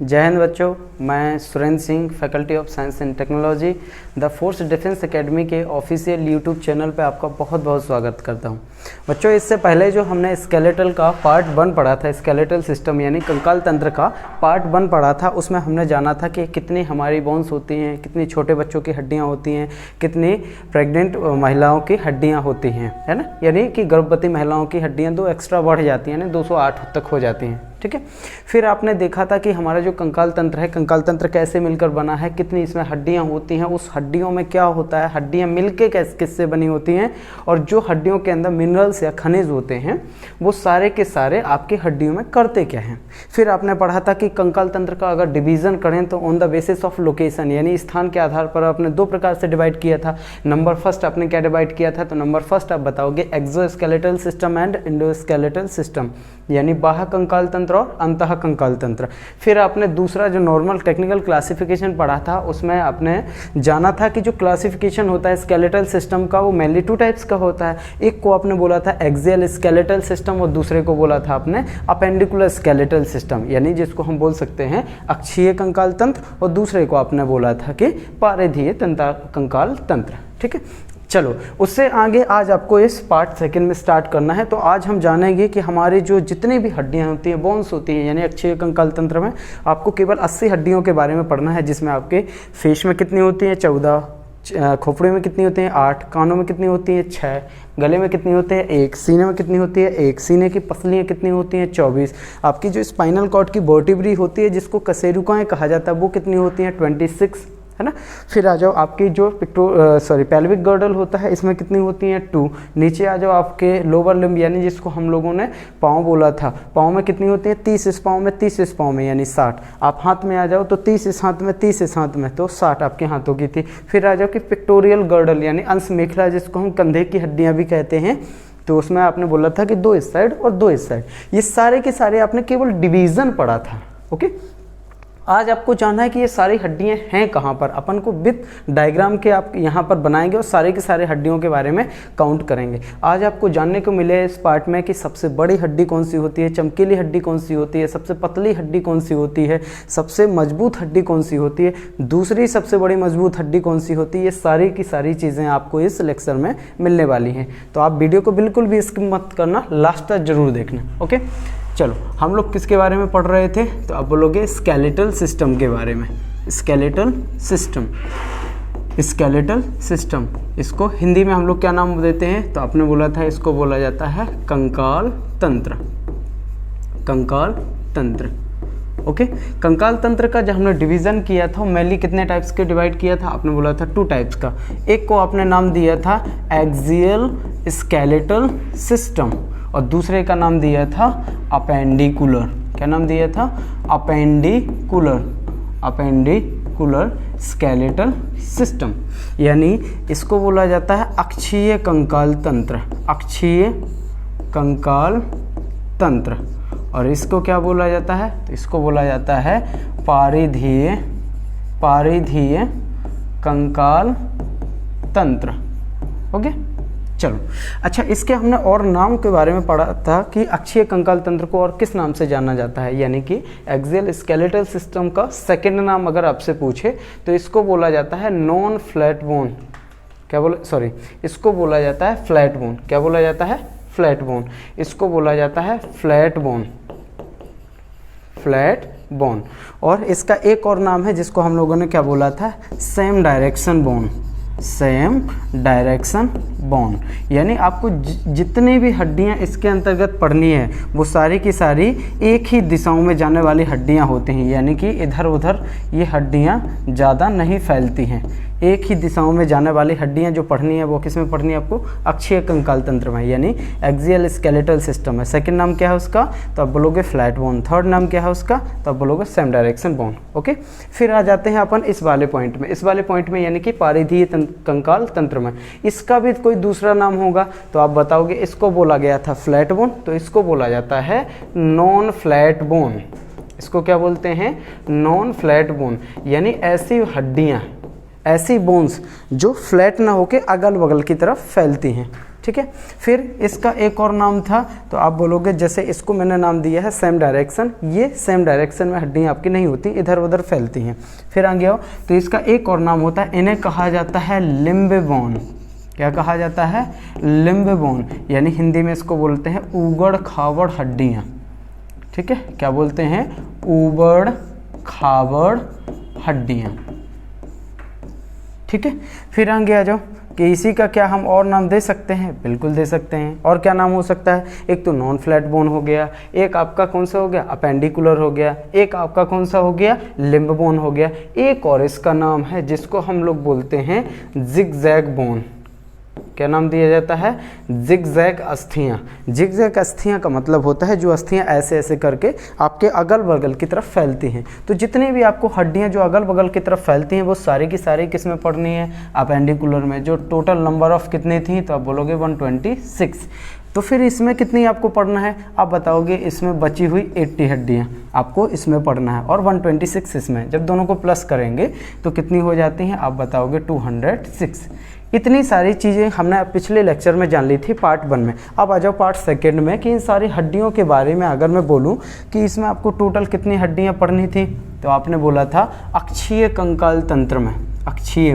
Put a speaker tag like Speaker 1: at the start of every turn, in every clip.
Speaker 1: जय हिंद बच्चों, मैं Surendra Singh, faculty of science and technology, the force defence academy के ऑफिशियल यूट्यूब चैनल पे आपका बहुत बहुत स्वागत करता हूं। बच्चों, इससे पहले जो हमने स्केलेटल का पार्ट 1 पढ़ा था, स्केलेटल सिस्टम यानी कंकाल तंत्र का पार्ट 1 पढ़ा था, उसमें हमने जाना था कि कितनी हमारी बोन्स होती हैं, कितनी छोटे बच्चों की हड्डियाँ होती हैं, कितनी प्रेग्नेंट महिलाओं की हड्डियाँ होती हैं, है ना। यानी कि गर्भवती महिलाओं की हड्डियाँ 2 एक्स्ट्रा बढ़ जाती हैं, यानी 208 तक हो जाती हैं, ठीक है। फिर आपने देखा था कि हमारा जो कंकाल तंत्र है, कंकाल तंत्र कैसे मिलकर बना है, कितनी इसमें हड्डियां होती हैं, उस हड्डियों में क्या होता है, हड्डियां मिलके किससे बनी होती हैं, और जो हड्डियों के अंदर मिनरल्स या खनिज होते हैं वो सारे के सारे आपकी हड्डियों में करते क्या हैं। फिर आपने पढ़ा था कि कंकाल तंत्र का अगर डिवीज़न करें तो on the basis of location यानी स्थान के आधार पर आपने 2 प्रकार से डिवाइड किया था। नंबर फर्स्ट आपने क्या डिवाइड किया था, तो नंबर फर्स्ट आप बताओगे एक्सोस्केलेटल सिस्टम एंड एंडोस्केलेटल सिस्टम, यानी बाह्य कंकाल तंत्र और अंतः कंकाल तंत्र। फिर आपने दूसरा जो नॉर्मल टेक्निकल क्लासिफिकेशन पढ़ा था, उसमें आपने जाना था कि जो क्लासिफिकेशन होता है स्केलेटल सिस्टम का वो मेनली 2 टाइप्स का होता है। एक को आपने बोला था एक्सियल स्केलेटल सिस्टम और दूसरे को बोला था आपने अपेंडिकुलर स्केलेटल सिस्टम, यानी जिसको हम बोल सकते हैं अक्षीय कंकाल तंत्र, और दूसरे को आपने बोला था कि पारिधीय कंकाल तंत्र, ठीक है। चलो, उससे आगे आज आपको इस पार्ट 2 में स्टार्ट करना है। तो आज हम जानेंगे कि हमारी जो जितनी भी हड्डियां होती हैं, बोन्स होती हैं, यानी अक्षीय कंकाल तंत्र में आपको केवल 80 हड्डियों के बारे में पढ़ना है, जिसमें आपके फेस में कितनी होती हैं 14, खोपड़ी में कितनी होती हैं 8, कानों में कितनी होती हैं 6, गले में कितनी होती है 1, सीने में कितनी होती है 1, सीने की पसलियाँ कितनी होती हैं 24, आपकी जो स्पाइनल कॉर्ड की वर्टिब्री होती है जिसको कशेरुकाएँ कहा जाता है वो कितनी होती हैं 26, है ना। फिर आ जाओ आपकी जो पेल्विक गर्डल होता है, इसमें कितनी होती हैं 2। नीचे आ जाओ आपके लोअर लिम्ब यानी जिसको हम लोगों ने पाँव बोला था, पाँव में कितनी होती हैं 30 इस पाँव में, 30 इस पाँव में यानी 60। आप हाथ में आ जाओ तो 30 इस हाथ में, 30 इस हाथ में, तो 60 आपके हाथों की थी। फिर आ जाओ कि पिक्टोरियल गर्डल यानी अंश मेखला जिसको हम कंधे की हड्डियाँ भी कहते हैं, तो उसमें आपने बोला था कि 2 इस साइड और 2 इस साइड। ये सारे के सारे आपने केवल डिवीज़न पढ़ा था, ओके। आज आपको जानना है कि ये सारी हड्डियां हैं कहाँ पर, अपन को विथ डायग्राम के आप यहाँ पर बनाएंगे और सारे के सारे हड्डियों के बारे में काउंट करेंगे। आज आपको जानने को मिले इस पार्ट में कि सबसे बड़ी हड्डी कौन सी होती है, चमकीली हड्डी कौन सी होती है, सबसे पतली हड्डी कौन सी होती है, सबसे मजबूत हड्डी कौन सी होती है, दूसरी सबसे बड़ी मजबूत हड्डी कौन सी होती है। ये सारी की सारी चीज़ें आपको इस लेक्चर में मिलने वाली हैं, तो आप वीडियो को बिल्कुल भी स्किप मत करना, लास्ट तक जरूर देखना, ओके। चलो, हम लोग किसके बारे में पढ़ रहे थे, तो आप बोलोगे स्केलेटल सिस्टम के बारे में। स्केलेटल सिस्टम, स्केलेटल सिस्टम, इसको हिंदी में हम लोग क्या नाम देते हैं, तो आपने बोला था इसको बोला जाता है कंकाल तंत्र, कंकाल तंत्र, ओके। कंकाल तंत्र का जब हमने डिवीज़न किया था मेनली कितने टाइप्स के डिवाइड किया था, आपने बोला था 2 टाइप्स का। एक को आपने नाम दिया था एक्सियल स्केलेटल सिस्टम और दूसरे का नाम दिया था अपेंडिकुलर। क्या नाम दिया था, अपेंडिकुलर, अपेंडिकुलर स्केलेटल सिस्टम, यानी इसको बोला जाता है अक्षीय कंकाल तंत्र, अक्षीय कंकाल तंत्र। और इसको क्या बोला जाता है, तो इसको बोला जाता है पारिधीय, पारिधीय कंकाल तंत्र, ओके। चलो, अच्छा, इसके हमने और नाम के बारे में पढ़ा था कि अक्षीय कंकाल तंत्र को और किस नाम से जाना जाता है, यानी कि एक्सियल स्केलेटल सिस्टम का सेकंड नाम अगर आपसे पूछे तो इसको बोला जाता है नॉन फ्लैट बोन। क्या बोला, सॉरी, इसको बोला जाता है फ्लैट बोन। क्या बोला जाता है, फ्लैट बोन। इसको बोला जाता है फ्लैट बोन, फ्लैट बोन। और इसका एक और नाम है जिसको हम लोगों ने क्या बोला था, same direction bone, same direction bone. यानी आपको जितनी भी हड्डियां इसके अंतर्गत पढ़नी है वो सारी की सारी एक ही दिशाओं में जाने वाली हड्डियां होती हैं, यानी कि इधर उधर ये हड्डियां ज़्यादा नहीं फैलती हैं। एक ही दिशाओं में जाने वाली हड्डियां जो पढ़नी है वो किस में पढ़नी है आपको, अक्षीय कंकाल तंत्र में, यानी एक्सियल स्केलेटल सिस्टम है। सेकंड नाम क्या है उसका, तो आप बोलोगे फ्लैट बोन। थर्ड नाम क्या है उसका, तो आप बोलोगे सेम डायरेक्शन बोन, ओके। फिर आ जाते हैं अपन इस वाले पॉइंट में, इस वाले पॉइंट में यानी कि पारिधीय कंकाल तंत्र में। इसका भी कोई दूसरा नाम होगा तो आप बताओगे, इसको बोला गया था फ्लैट बोन, तो इसको बोला जाता है नॉन फ्लैट बोन। इसको क्या बोलते हैं, नॉन फ्लैट बोन, यानी ऐसी हड्डियाँ, ऐसी बोन्स जो फ्लैट ना होके अगल बगल की तरफ फैलती हैं, ठीक है। फिर इसका एक और नाम था, तो आप बोलोगे जैसे इसको मैंने नाम दिया है सेम डायरेक्शन, ये सेम डायरेक्शन में हड्डियाँ आपकी नहीं होती, इधर उधर फैलती हैं। फिर आगे आओ, तो इसका एक और नाम होता है, इन्हें कहा जाता है लिम्ब बोन। क्या कहा जाता है? लिम्ब बोन, यानी हिंदी में इसको बोलते हैं ऊबड़ खाबड़ हड्डियाँ। ठीक है, क्या बोलते हैं? ऊबड़ खाबड़ हड्डियाँ। ठीक है। फिर आगे आ जाओ कि इसी का क्या हम और नाम दे सकते हैं? बिल्कुल दे सकते हैं। और क्या नाम हो सकता है? एक तो नॉन फ्लैट बोन हो गया, एक आपका कौन सा हो गया? अपेंडिकुलर हो गया, एक आपका कौन सा हो गया? लिम्ब बोन हो गया। एक और इसका नाम है जिसको हम लोग बोलते हैं जिगजैग बोन। क्या नाम दिया जाता है? जिगजैग अस्थियाँ। जिगजैग अस्थियाँ का मतलब होता है जो अस्थियाँ ऐसे ऐसे करके आपके अगल बगल की तरफ फैलती हैं। तो जितनी भी आपको हड्डियाँ जो अगल बगल की तरफ फैलती हैं वो सारी की सारी किस में पढ़नी है? अपेंडिकुलर में। जो टोटल नंबर ऑफ कितनी थी? तो आप बोलोगे 126। तो फिर इसमें कितनी आपको पढ़ना है? आप बताओगे इसमें बची हुई 80 हड्डियाँ आपको इसमें पढ़ना है, और 126 इसमें। जब दोनों को प्लस करेंगे तो कितनी हो जाती हैं? आप बताओगे 206। इतनी सारी चीज़ें हमने पिछले लेक्चर में जान ली थी पार्ट 1 में। अब आ जाओ पार्ट 2 में कि इन सारी हड्डियों के बारे में अगर मैं बोलूं कि इसमें आपको टोटल कितनी हड्डियां पढ़नी थी, तो आपने बोला था अक्षीय कंकाल तंत्र में, अक्षीय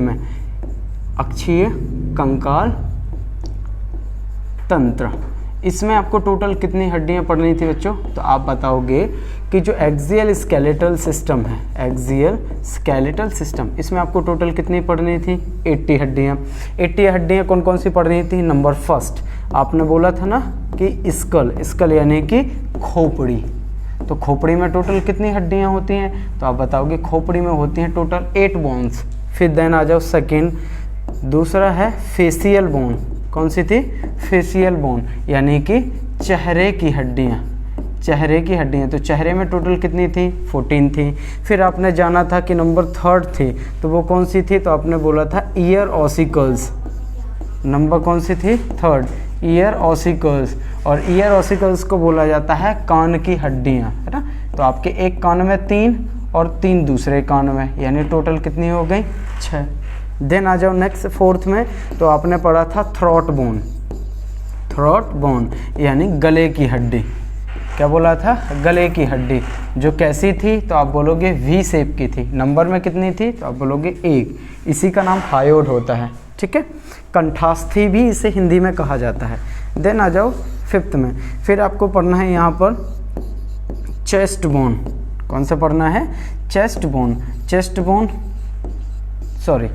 Speaker 1: कंकाल तंत्र, इसमें आपको टोटल कितनी हड्डियां पढ़नी थी बच्चों? तो आप बताओगे कि जो एक्सियल स्केलेटल सिस्टम है, एक्सियल स्केलेटल सिस्टम, इसमें आपको टोटल कितनी पढ़नी थी? 80 हड्डियाँ। 80 हड्डियाँ कौन कौन सी पढ़नी थी? नंबर फर्स्ट आपने बोला था ना कि स्कल यानी कि खोपड़ी। तो खोपड़ी में टोटल कितनी हड्डियाँ होती हैं? तो आप बताओगे खोपड़ी में होती हैं टोटल 8 बोन्स। फिर देन आ जाओ सेकेंड, दूसरा है फेसियल बोन। कौन सी थी? फेसियल बोन, यानी कि चेहरे की हड्डियाँ, चेहरे की हड्डियाँ। तो चेहरे में टोटल कितनी थी? 14 थी। फिर आपने जाना था कि नंबर 3 थी, तो वो कौन सी थी? तो आपने बोला था ईयर ऑसिकल्स। नंबर कौन सी थी? 3, ईयर ऑसिकल्स। और ईयर ऑसिकल्स को बोला जाता है कान की हड्डियाँ, है ना। तो आपके एक कान में 3 और 3 दूसरे कान में, यानी टोटल कितनी हो गई? 6। देन आ जाओ नेक्स्ट 4th में, तो आपने पढ़ा था थ्रोट बोन। थ्रोट बोन यानी गले की हड्डी। क्या बोला था? गले की हड्डी, जो कैसी थी? तो आप बोलोगे वी शेप की थी। नंबर में कितनी थी? तो आप बोलोगे 1। इसी का नाम हायोड होता है। ठीक है, कंठास्थी भी इसे हिंदी में कहा जाता है। देन आ जाओ 5th में, फिर आपको पढ़ना है यहाँ पर चेस्ट बोन। कौन सा पढ़ना है? Chest bone. Chest bone, sorry,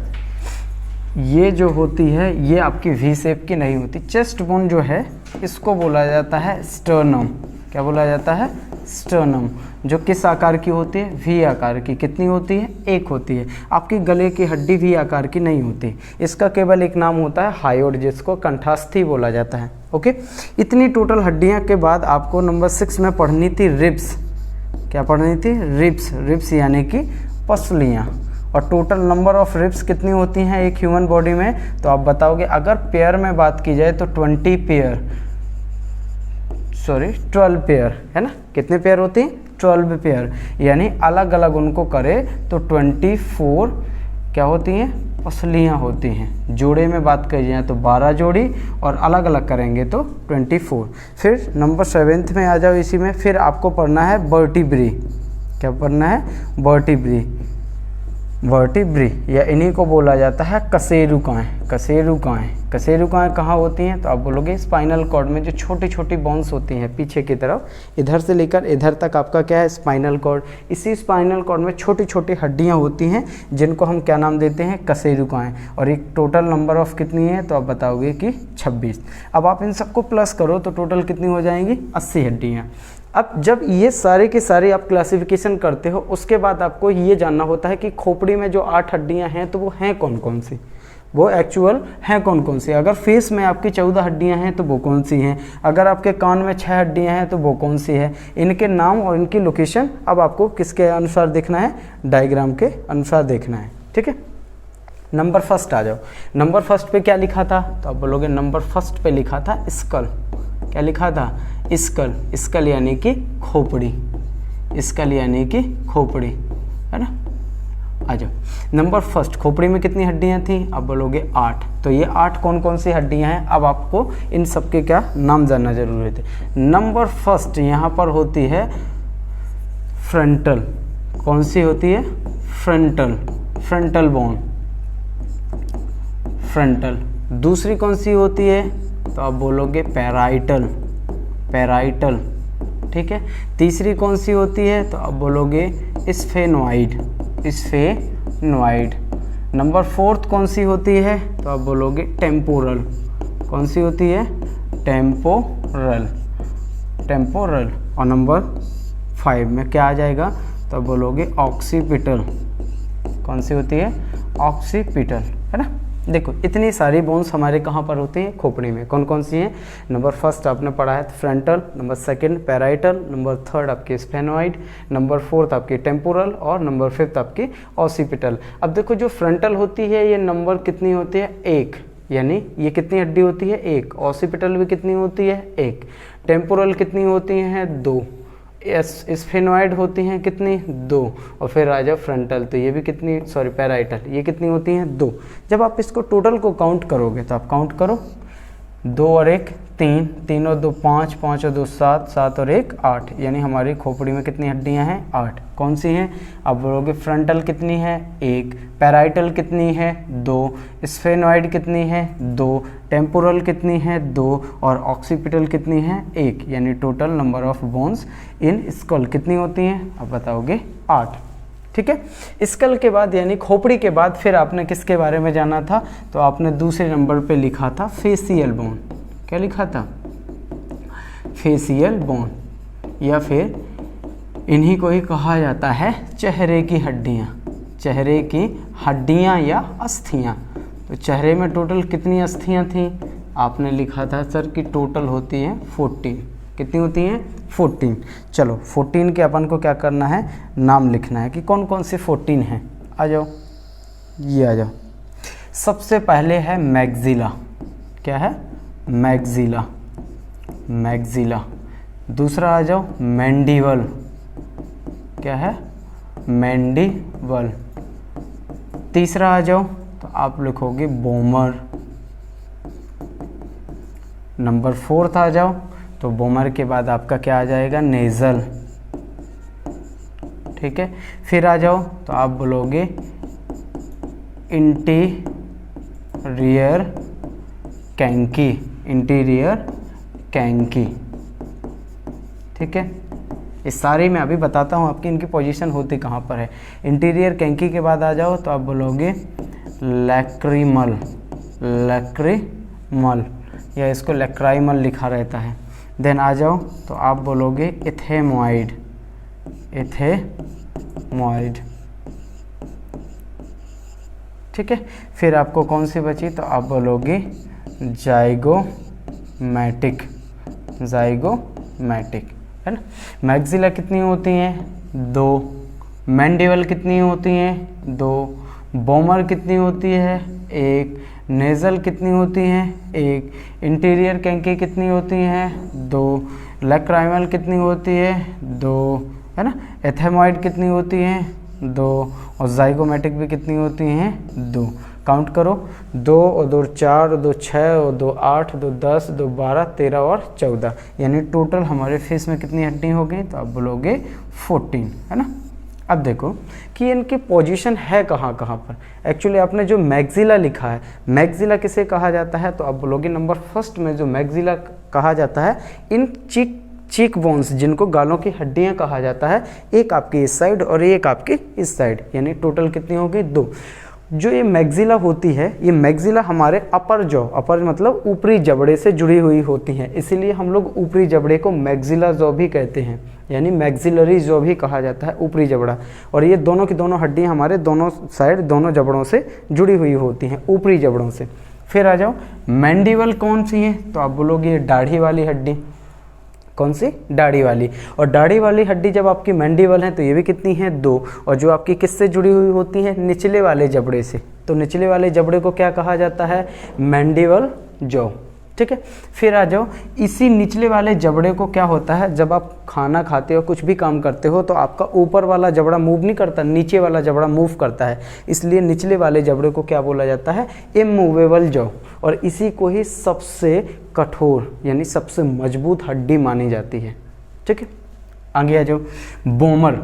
Speaker 1: ये जो होती है ये आपकी वी शेप की नहीं होती। चेस्ट बोन जो है इसको बोला जाता है स्टर्नम। क्या बोला जाता है? स्टर्नम, जो किस आकार की होती है? वी आकार की। कितनी होती है? 1 होती है। आपकी गले की हड्डी वी आकार की नहीं होती, इसका केवल एक नाम होता है हायोड, जिसको कंठास्थी बोला जाता है। ओके, इतनी टोटल हड्डियाँ के बाद आपको नंबर 6 में पढ़नी थी रिब्स। क्या पढ़नी थी? रिब्स। रिब्स यानी कि पसलियाँ। और टोटल नंबर ऑफ रिब्स कितनी होती हैं एक ह्यूमन बॉडी में? तो आप बताओगे अगर पेयर में बात की जाए तो 12 पेयर, है ना। कितने पेयर होती हैं? 12 पेयर, यानी अलग अलग उनको करें तो 24 क्या होती हैं? पसलियाँ होती हैं। जोड़े में बात की जाए तो 12 जोड़ी, और अलग अलग करेंगे तो 24। फिर नंबर 7th में आ जाओ इसी में, फिर आपको पढ़ना है वर्टिब्री। क्या पढ़ना है? वर्टिब्री। वर्टिब्री या इन्हीं को बोला जाता है कशेरुकाएँ। कशेरुकाएँ, कशेरुकाएँ कहाँ होती हैं? तो आप बोलोगे स्पाइनल कॉर्ड में, जो छोटी छोटी बोन्स होती हैं पीछे की तरफ, इधर से लेकर इधर तक आपका क्या है? Spinal cord. इसी स्पाइनल कॉर्ड में छोटी छोटी हड्डियाँ होती हैं जिनको हम क्या नाम देते हैं? कशेरुकाएँ। और एक टोटल नंबर ऑफ कितनी है? तो आप बताओगे कि 26। अब आप इन सबको प्लस करो तो टोटल कितनी हो जाएंगी? 80 हड्डियाँ। अब जब ये सारे के सारे आप क्लासिफिकेशन करते हो, उसके बाद आपको ये जानना होता है कि खोपड़ी में जो 8 हड्डियां हैं तो वो हैं कौन कौन सी, वो एक्चुअल हैं कौन कौन सी। अगर फेस में आपकी 14 हड्डियां हैं तो वो कौन सी हैं, अगर आपके कान में 6 हड्डियां हैं तो वो कौन सी है। इनके नाम और इनकी लोकेशन अब आपको किसके अनुसार देखना है? डायग्राम के अनुसार देखना है। ठीक है, नंबर फर्स्ट आ जाओ। नंबर फर्स्ट पे क्या लिखा था? तो आप बोलोगे नंबर फर्स्ट पे लिखा था स्कल। क्या लिखा था? स्कल। स्कल यानी कि खोपड़ी। स्कल यानी कि खोपड़ी, है ना। आ जाओ। नंबर फर्स्ट, खोपड़ी में कितनी हड्डियां थी? आप बोलोगे 8। तो ये 8 कौन कौन सी हड्डियां हैं? अब आपको इन सब के क्या नाम जानना जरूरी थे। नंबर फर्स्ट यहाँ पर होती है फ्रंटल। कौन सी होती है? Frontal, frontal bone, frontal. दूसरी कौन सी होती है? तो आप बोलोगे पैराइटल, पैराइटल, ठीक है। तीसरी कौन सी होती है? तो आप बोलोगे स्फेनॉइड, स्फेनॉइड। नंबर फोर्थ कौन सी होती है? तो आप बोलोगे टेम्पोरल। कौन सी होती है? Temporal, temporal. और नंबर 5 में क्या आ जाएगा? तो आप बोलोगे ऑक्सीपिटल। कौन सी होती है? ऑक्सीपिटल, है ना। देखो इतनी सारी बोन्स हमारे कहाँ पर होती हैं? खोपड़ी में। कौन कौन सी हैं? नंबर फर्स्ट आपने पढ़ा है frontal, number second parietal, number third आपकी स्फेनॉइड, नंबर फोर्थ आपकी टेम्पोरल और नंबर फिफ्थ आपकी ऑक्सीपिटल। अब देखो जो फ्रंटल होती है ये नंबर कितनी होती है? 1, यानी ये कितनी हड्डी होती है? 1। ऑक्सीपिटल भी कितनी होती है? 1। टेम्पोरल कितनी होती हैं? 2। स्फेनॉइड होती हैं कितनी? 2। और फिर आ जाओ फ्रंटल, तो ये भी कितनी, सॉरी पैराइटल, ये कितनी होती हैं? 2। जब आप इसको टोटल को काउंट करोगे तो आप काउंट करो, 2 और 1 3, 3 और 2 5, 5 और 2 7, 7 और 1 8, यानी हमारी खोपड़ी में कितनी हड्डियां हैं? 8। कौन सी हैं? आप बोलोगे फ्रंटल कितनी है? 1। पैराइटल कितनी है? 2। स्फेनॉइड कितनी है? 2। टेम्पोरल कितनी है? 2। और ऑक्सीपिटल कितनी है? 1। यानी total number of bones in school कितनी होती हैं? आप बताओगे 8। ठीक है। स्कल के बाद यानी खोपड़ी के बाद फिर आपने किसके बारे में जाना था? तो आपने दूसरे नंबर पे लिखा था फेसियल बोन। क्या लिखा था? फेसियल बोन, या फिर इन्हीं को ही कहा जाता है चेहरे की हड्डियाँ, चेहरे की हड्डियाँ या अस्थियाँ। तो चेहरे में टोटल कितनी अस्थियाँ थी? आपने लिखा था सर कि टोटल होती हैं 14। कितनी होती हैं? 14। चलो 14 के अपन को क्या करना है? नाम लिखना है कि कौन कौन से 14 हैं। आ जाओ, ये आ जाओ। सबसे पहले है मैग्जिला। क्या है? Maxilla, maxilla. दूसरा आ जाओ मैंडिबल। क्या है? मैंडिबल। तीसरा आ जाओ तो आप लिखोगे बोमर। नंबर 4 आ जाओ तो बोमर के बाद आपका क्या आ जाएगा? नेज़ल। ठीक है। फिर आ जाओ तो आप बोलोगे इंटीरियर कैंकी, इंटीरियर कैंकी। ठीक है। इस सारी मैं अभी बताता हूँ आपकी इनकी पोजीशन होती कहाँ पर है। इंटीरियर कैंकी के बाद आ जाओ तो आप बोलोगे लैक्रिमल, लैक्रिमल, या इसको लैक्राइमल लिखा रहता है। देन आ जाओ तो आप बोलोगे इथेमॉइड, इथेमॉइड। ठीक है। फिर आपको कौन सी बची? तो आप बोलोगे जाइगोमैटिक, जाइगोमैटिक, है ना। मैग्जिला कितनी होती हैं? 2। मैंडिबल कितनी होती हैं? 2। बोमर कितनी होती है? 1। नेज़ल कितनी होती हैं? 1। इंटीरियर कैंकी कितनी होती हैं? 2। लैक्राइमल कितनी होती है? 2, है ना। एथेमॉइड कितनी होती हैं? 2। और जाइगोमैटिक भी कितनी होती हैं? 2। काउंट करो, 2 और 2 4, 2 6 और 2 8, 2 10, 2 12, 13 और 14, यानी टोटल हमारे फेस में कितनी हड्डी हो गई? तो आप बोलोगे 14, है ना। अब देखो कि इनकी पोजीशन है कहाँ कहाँ पर। एक्चुअली आपने जो मैग्जिला लिखा है, मैग्जिला किसे कहा जाता है? तो आप बोलोगे नंबर फर्स्ट में जो मैग्जिला कहा जाता है, इन चीक बोन्स जिनको गालों की हड्डियां कहा जाता है, एक आपकी इस साइड और एक आपकी इस साइड, यानी टोटल कितनी हो गई? 2। जो ये मैग्जिला होती है, ये मैग्जिला हमारे अपर जॉ, अपर मतलब ऊपरी जबड़े से जुड़ी हुई होती हैं, इसीलिए हम लोग ऊपरी जबड़े को मैग्जिला जॉ भी कहते हैं, यानी मैग्जिलरी जॉ भी कहा जाता है ऊपरी जबड़ा। और ये दोनों की दोनों हड्डियां हमारे दोनों साइड, दोनों जबड़ों से जुड़ी हुई होती हैं, ऊपरी जबड़ों से। फिर आ जाओ मैंडिबल कौन सी है? तो आप बोलोगे दाढ़ी वाली हड्डी। कौन सी? दाढ़ी वाली। और दाढ़ी वाली हड्डी जब आपकी मैंडिबल है तो ये भी कितनी है? 2। और जो आपकी किससे जुड़ी हुई होती है? निचले वाले जबड़े से। तो निचले वाले जबड़े को क्या कहा जाता है? Mandible jaw. ठीक है। फिर आ जाओ, इसी निचले वाले जबड़े को क्या होता है, जब आप खाना खाते हो कुछ भी काम करते हो तो आपका ऊपर वाला जबड़ा मूव नहीं करता, नीचे वाला जबड़ा मूव करता है, इसलिए निचले वाले जबड़े को क्या बोला जाता है, इमूवेबल जॉ। और इसी को ही सबसे कठोर यानी सबसे मजबूत हड्डी मानी जाती है। ठीक है, आगे आ जाओ, बोमर।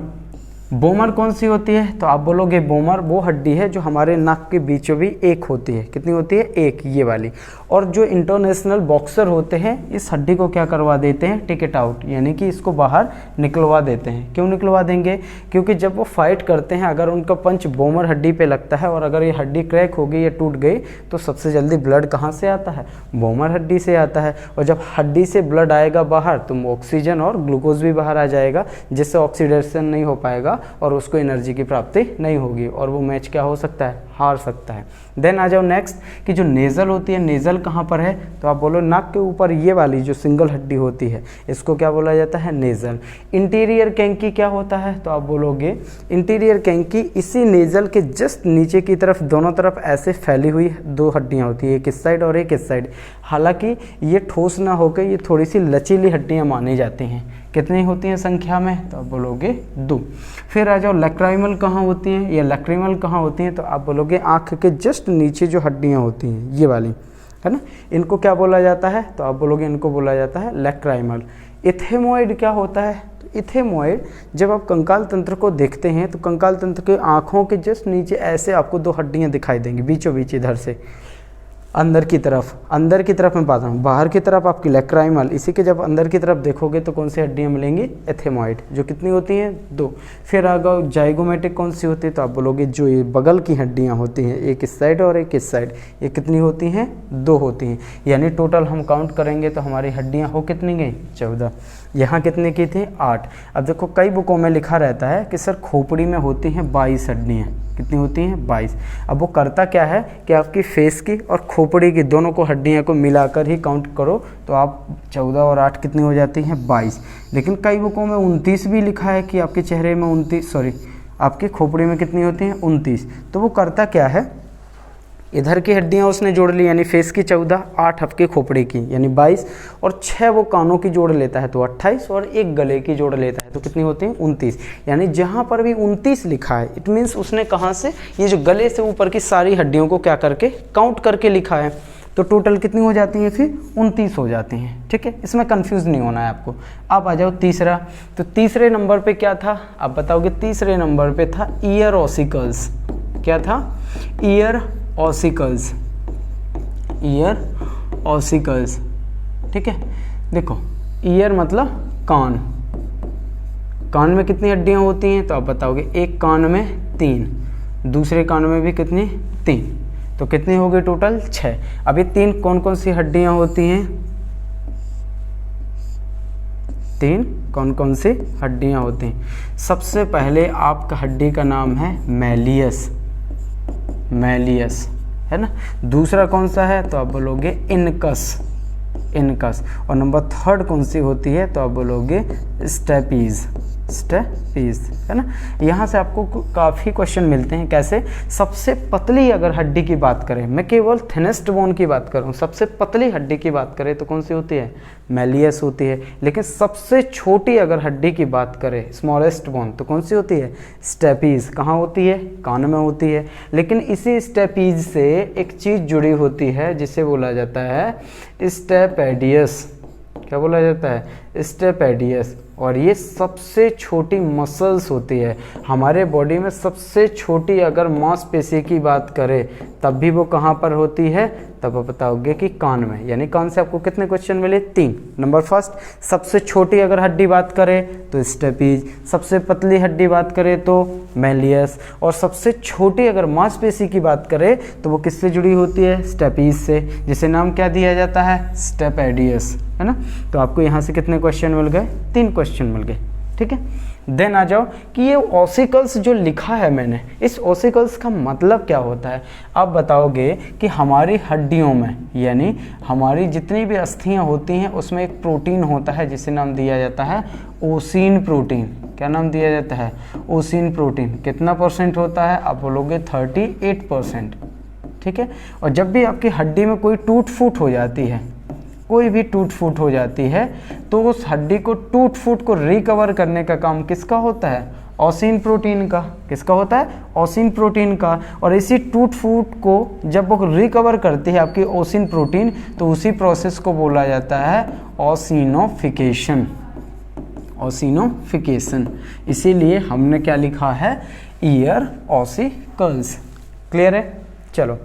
Speaker 1: बोमर कौन सी होती है, तो आप बोलोगे बोमर वो हड्डी है जो हमारे नाक के बीचों भी एक होती है। कितनी होती है, एक, ये वाली। और जो इंटरनेशनल बॉक्सर होते हैं इस हड्डी को क्या करवा देते हैं, टिक इट आउट, यानी कि इसको बाहर निकलवा देते हैं। क्यों निकलवा देंगे, क्योंकि जब वो फाइट करते हैं अगर उनका पंच बोमर हड्डी पे लगता है और अगर ये हड्डी क्रैक हो गई या टूट गई तो सबसे जल्दी ब्लड कहाँ से आता है, बोमर हड्डी से आता है। और जब हड्डी से ब्लड आएगा बाहर तो ऑक्सीजन और ग्लूकोज भी बाहर आ जाएगा, जिससे ऑक्सीडेशन नहीं हो पाएगा और उसको एनर्जी की प्राप्ति नहीं होगी और वो मैच क्या हो सकता है, हार सकता है। देन आ जाओ नेक्स्ट कि जो नेज़ल होती है, नेज़ल कहाँ पर है, तो आप बोलो नाक के ऊपर ये वाली जो सिंगल हड्डी होती है इसको क्या बोला जाता है, नेज़ल। इंटीरियर कैंकी क्या होता है, तो आप बोलोगे इंटीरियर कैंकी इसी नेज़ल के जस्ट नीचे की तरफ दोनों तरफ ऐसे फैली हुई दो हड्डियाँ होती है, एक इस साइड और एक इस साइड। हालांकि ये ठोस ना होकर ये थोड़ी सी लचीली हड्डियाँ मानी जाती हैं। कितनी होती हैं संख्या में, तो आप बोलोगे 2। फिर आ जाओ लैक्राइमल कहाँ होती हैं या लैक्रिमल कहाँ होती हैं, तो आप बोलोगे आँख के जस्ट नीचे जो हड्डियाँ होती हैं ये वाली, है ना, इनको क्या बोला जाता है, तो आप बोलोगे इनको बोला जाता है लैक्राइमल। इथेमोइड क्या होता है, तो इथेमोइड जब आप कंकाल तंत्र को देखते हैं तो कंकाल तंत्र के आँखों के जस्ट नीचे ऐसे आपको 2 हड्डियाँ दिखाई देंगी बीचों बीच इधर से अंदर की तरफ मैं बात हूँ, बाहर की तरफ आपकी लैक्राइमल, इसी के जब अंदर की तरफ देखोगे तो कौन सी हड्डियाँ मिलेंगी, एथेमॉइड, जो कितनी होती हैं 2। फिर आ गए जाइगोमेटिक कौन सी होती है, तो आप बोलोगे जो ये बगल की हड्डियाँ होती हैं, एक इस साइड और एक इस साइड, ये कितनी होती हैं, 2 होती हैं। यानी टोटल हम काउंट करेंगे तो हमारी हड्डियाँ हो कितनी गई, 14। यहाँ कितने की थी, 8। अब देखो कई बुकों में लिखा रहता है कि सर खोपड़ी में होती हैं 22 हड्डियाँ, कितनी होती हैं, 22। अब वो करता क्या है कि आपकी फेस की और खोपड़ी की दोनों को हड्डियाँ को मिलाकर ही काउंट करो तो आप 14 और 8 कितनी हो जाती हैं, 22। लेकिन कई बुकों में 29 भी लिखा है कि आपके चेहरे में 29, सॉरी आपकी खोपड़ी में कितनी होती हैं, 29। तो वो करता क्या है, इधर की हड्डियाँ उसने जोड़ ली यानी फेस की 14, 8 आपकी खोपड़ी की यानी 22 और 6 वो कानों की जोड़ लेता है तो 28 और 1 गले की जोड़ लेता है तो कितनी होती है, 29। यानी जहाँ पर भी 29 लिखा है इट मीन्स उसने कहाँ से, ये जो गले से ऊपर की सारी हड्डियों को क्या करके काउंट करके लिखा है। तो टोटल कितनी हो जाती है, फिर 29 हो जाती हैं। ठीक है, इसमें कंफ्यूज नहीं होना है आपको। अब आ जाओ तीसरा, तो तीसरे नंबर पे क्या था, आप बताओगे, तीसरे नंबर पे था ईयर ऑसिकल्स। क्या था, ईयर ऑसिकल्स, ईयर ऑसिकल्स। ठीक है, देखो ईयर मतलब कान, कान में कितनी हड्डियां होती हैं, तो आप बताओगे एक कान में 3, दूसरे कान में भी कितनी, 3, तो कितनी हो गई टोटल 6। अब ये 3 कौन कौन सी हड्डियां होती हैं, 3 कौन कौन सी हड्डियां होती हैं। सबसे पहले आपका हड्डी का नाम है मैलियस, मैलियस है ना। दूसरा कौन सा है, तो आप बोलोगे इनकस, इनकस। और नंबर 3 कौन सी होती है, तो आप बोलोगे स्टेपीज, स्टेपीज है ना। यहाँ से आपको काफ़ी क्वेश्चन मिलते हैं। कैसे, सबसे पतली अगर हड्डी की बात करें, मैं केवल थिनेस्ट बोन की बात कर रहा हूँ, सबसे पतली हड्डी की बात करें तो कौन सी होती है, मैलियस होती है। लेकिन सबसे छोटी अगर हड्डी की बात करें, स्मॉलेस्ट बोन, तो कौन सी होती है, स्टेपीज। कहाँ होती है, कान में होती है। लेकिन इसी स्टेपीज से एक चीज़ जुड़ी होती है जिसे बोला जाता है स्टेपेडियस। क्या बोला जाता है, स्टेपेडियस। और ये सबसे छोटी मसल्स होती है हमारे बॉडी में। सबसे छोटी अगर मांसपेशी की बात करें तब भी वो कहाँ पर होती है, तब आप बताओगे कि कान में। यानी कान से आपको कितने क्वेश्चन मिले, 3। नंबर फर्स्ट, सबसे छोटी अगर हड्डी बात करें तो स्टेपीज, सबसे पतली हड्डी बात करें तो मैलियस, और सबसे छोटी अगर मांसपेशी की बात करें तो वो किससे जुड़ी होती है, स्टेपीज से, जिसे नाम क्या दिया जाता है, स्टेपेडियस, है ना। तो आपको यहाँ से कितने क्वेश्चन मिल गए, 3 क्वेश्चन मिल गए। ठीक है, देन आ जाओ कि ये ऑसिकल्स जो लिखा है मैंने, इस ऑसिकल्स का मतलब क्या होता है। आप बताओगे कि हमारी हड्डियों में, यानी हमारी जितनी भी अस्थियां होती हैं उसमें एक प्रोटीन होता है जिसे नाम दिया जाता है ओसिन प्रोटीन। क्या नाम दिया जाता है, ओसिन प्रोटीन। कितना % होता है, आप बोलोगे 38%। ठीक है, और जब भी आपकी हड्डी में कोई टूट फूट हो जाती है, कोई भी टूट फूट हो जाती है तो उस हड्डी को टूट फूट को रिकवर करने का काम किसका होता है? ओसिन प्रोटीन का। किसका होता है? ओसिन प्रोटीन का। और इसी टूट फूट को जब वो रिकवर करती है आपकी ओसिन प्रोटीन, तो उसी प्रोसेस को बोला जाता है ओसिनोफिकेशन। ओसिनोफिकेशन, इसीलिए हमने क्या लिखा है? Ear ossicles. क्लियर है? चलो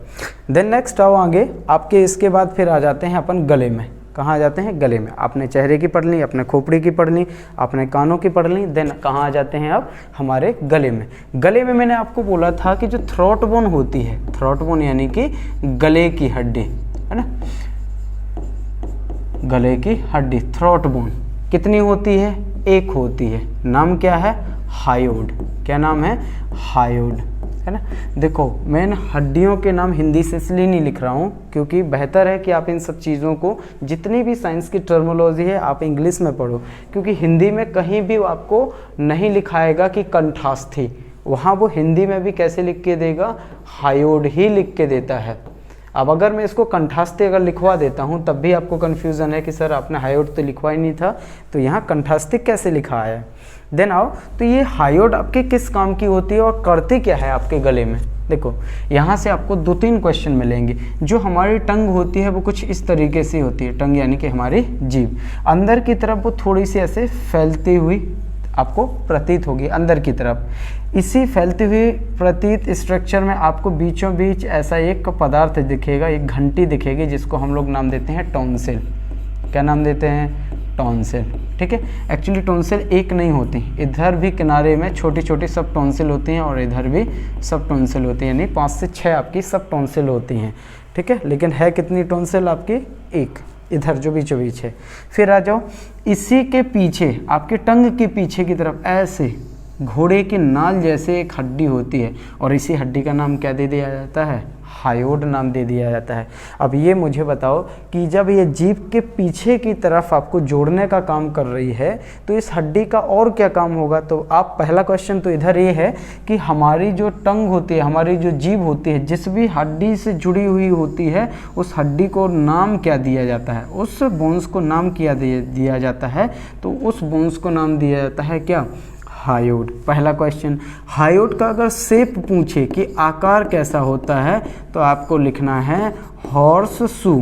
Speaker 1: देन नेक्स्ट आओ आगे। आपके इसके बाद फिर आ जाते हैं अपन गले में। कहाँ आ जाते हैं? गले में। आपने चेहरे की पढ़ ली, अपने खोपड़ी की पढ़ ली, अपने कानों की पढ़ ली, देन कहाँ आ जाते हैं अब? हमारे गले में। गले में मैंने आपको बोला था कि जो थ्रोट बोन होती है, थ्रोट बोन यानी कि गले की हड्डी, है ना, गले की हड्डी थ्रोट बोन कितनी होती है? एक होती है। नाम क्या है? हायोड। क्या नाम है? हायोड, है ना। देखो मैं इन हड्डियों के नाम हिंदी से इसलिए नहीं लिख रहा हूँ क्योंकि बेहतर है कि आप इन सब चीज़ों को, जितनी भी साइंस की टर्मिनोलॉजी है, आप इंग्लिश में पढ़ो, क्योंकि हिंदी में कहीं भी आपको नहीं लिखाएगा कि कंठास्थी। वहाँ वो हिंदी में भी कैसे लिख के देगा? हायोड ही लिख के देता है। अब अगर मैं इसको कंठास्थी अगर लिखवा देता हूँ तब भी आपको कन्फ्यूज़न है कि सर आपने हायोड तो लिखवा ही नहीं था, तो यहाँ कंठास्थी कैसे लिखा है? देन आओ, तो ये हायोड आपके किस काम की होती है और करती क्या है आपके गले में? देखो यहाँ से आपको 2-3 क्वेश्चन मिलेंगे। जो हमारी टंग होती है वो कुछ इस तरीके से होती है। टंग यानी कि हमारी जीभ अंदर की तरफ वो थोड़ी सी ऐसे फैलती हुई आपको प्रतीत होगी अंदर की तरफ। इसी फैलती हुई प्रतीत स्ट्रक्चर में आपको बीचों बीच ऐसा एक पदार्थ दिखेगा, एक घंटी दिखेगी, जिसको हम लोग नाम देते हैं टॉन्सिल। क्या नाम देते हैं? टॉन्सिल। ठीक है, एक्चुअली टॉन्सिल एक नहीं होती, इधर भी किनारे में छोटी छोटी सब टॉन्सिल होती हैं और इधर भी सब टॉन्सिल होती हैं, यानी 5 से 6 आपकी सब टॉन्सिल होती हैं। ठीक है, लेकिन है कितनी टॉन्सिल आपकी? एक, इधर जो बीचों बीच है। फिर आ जाओ, इसी के पीछे आपके टंग के पीछे की तरफ ऐसे घोड़े की नाल जैसे एक हड्डी होती है और इसी हड्डी का नाम क्या दे दिया जाता है? हायोड नाम दे दिया जाता है। अब ये मुझे बताओ कि जब ये जीभ के पीछे की तरफ आपको जोड़ने का काम कर रही है तो इस हड्डी का और क्या काम होगा? तो आप पहला क्वेश्चन तो इधर ये है कि हमारी जो टंग होती है, हमारी जो जीभ होती है, जिस भी हड्डी से जुड़ी हुई होती है उस हड्डी को नाम क्या दिया जाता है? उस बोन्स को नाम क्या दिया जाता है? तो उस बोन्स को नाम दिया जाता है क्या? हायोड। पहला क्वेश्चन। हायोड का अगर शेप पूछे कि आकार कैसा होता है तो आपको लिखना है हॉर्स शू।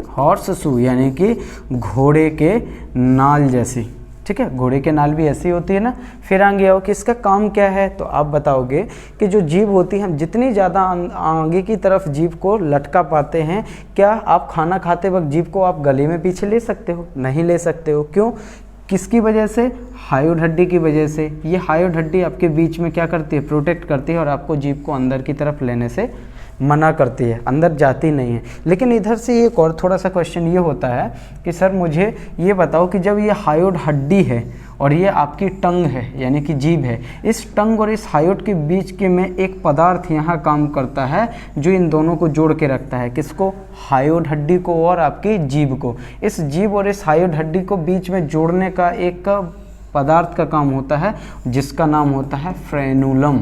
Speaker 1: हॉर्स शू यानी कि घोड़े के नाल जैसी। ठीक है, घोड़े के नाल भी ऐसी होती है ना। फिर आगे आओ कि इसका काम क्या है, तो आप बताओगे कि जो जीभ होती है, हम जितनी ज़्यादा आगे की तरफ जीभ को लटका पाते हैं, क्या आप खाना खाते वक्त जीभ को आप गले में पीछे ले सकते हो? नहीं ले सकते हो। क्यों? किसकी वजह से? हायोड हड्डी की वजह से। ये हायोड हड्डी आपके बीच में क्या करती है? प्रोटेक्ट करती है और आपको जीभ को अंदर की तरफ लेने से मना करती है, अंदर जाती नहीं है। लेकिन इधर से एक और थोड़ा सा क्वेश्चन ये होता है कि सर मुझे ये बताओ कि जब ये हायोड हड्डी है और ये आपकी टंग है यानी कि जीभ है, इस टंग और इस हायोड के बीच के में एक पदार्थ यहाँ काम करता है जो इन दोनों को जोड़ के रखता है। किसको? हायोड हड्डी को और आपकी जीभ को। इस जीभ और इस हायोड हड्डी को बीच में जोड़ने का एक पदार्थ का काम होता है जिसका नाम होता है फ्रेनुलम।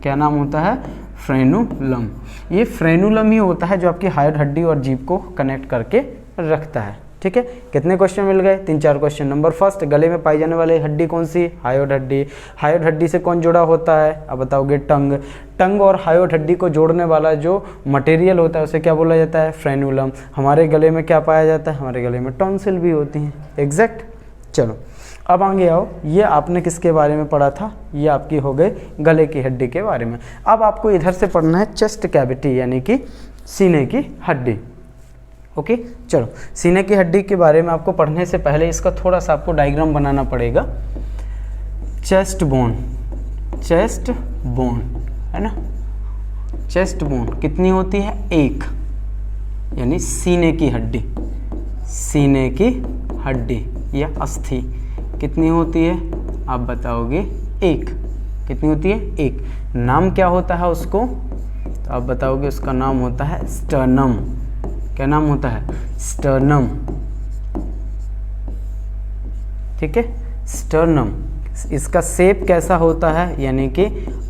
Speaker 1: क्या नाम होता है? फ्रेनुलम। ये फ्रेनुलम ही होता है जो आपकी हायोड हड्डी और जीभ को कनेक्ट करके रखता है। ठीक है, कितने क्वेश्चन मिल गए? 3-4 क्वेश्चन। नंबर फर्स्ट, गले में पाई जाने वाली हड्डी कौन सी? हायोड हड्डी। हायोड हड्डी से कौन जुड़ा होता है? अब बताओगे टंग। टंग और हायोड हड्डी को जोड़ने वाला जो मटेरियल होता है उसे क्या बोला जाता है? फ्रेनुलम। हमारे गले में क्या पाया जाता है? हमारे गले में टॉन्सिल भी होती हैं। एग्जैक्ट। चलो अब आगे आओ, ये आपने किसके बारे में पढ़ा था? ये आपकी हो गई गले की हड्डी के बारे में। अब आपको इधर से पढ़ना है चेस्ट कैविटी यानी कि सीने की हड्डी। ओके, चलो सीने की हड्डी के बारे में आपको पढ़ने से पहले इसका थोड़ा सा आपको डायग्राम बनाना पड़ेगा। चेस्ट बोन, चेस्ट बोन है ना, चेस्ट बोन कितनी होती है? एक, यानी सीने की हड्डी। सीने की हड्डी या अस्थि कितनी होती है? आप बताओगे एक। कितनी होती है? एक। नाम क्या होता है उसको? तो आप बताओगे उसका नाम होता है स्टर्नम। क्या नाम होता है? स्टर्नम। ठीक है, स्टर्नम। इसका शेप कैसा होता है यानी कि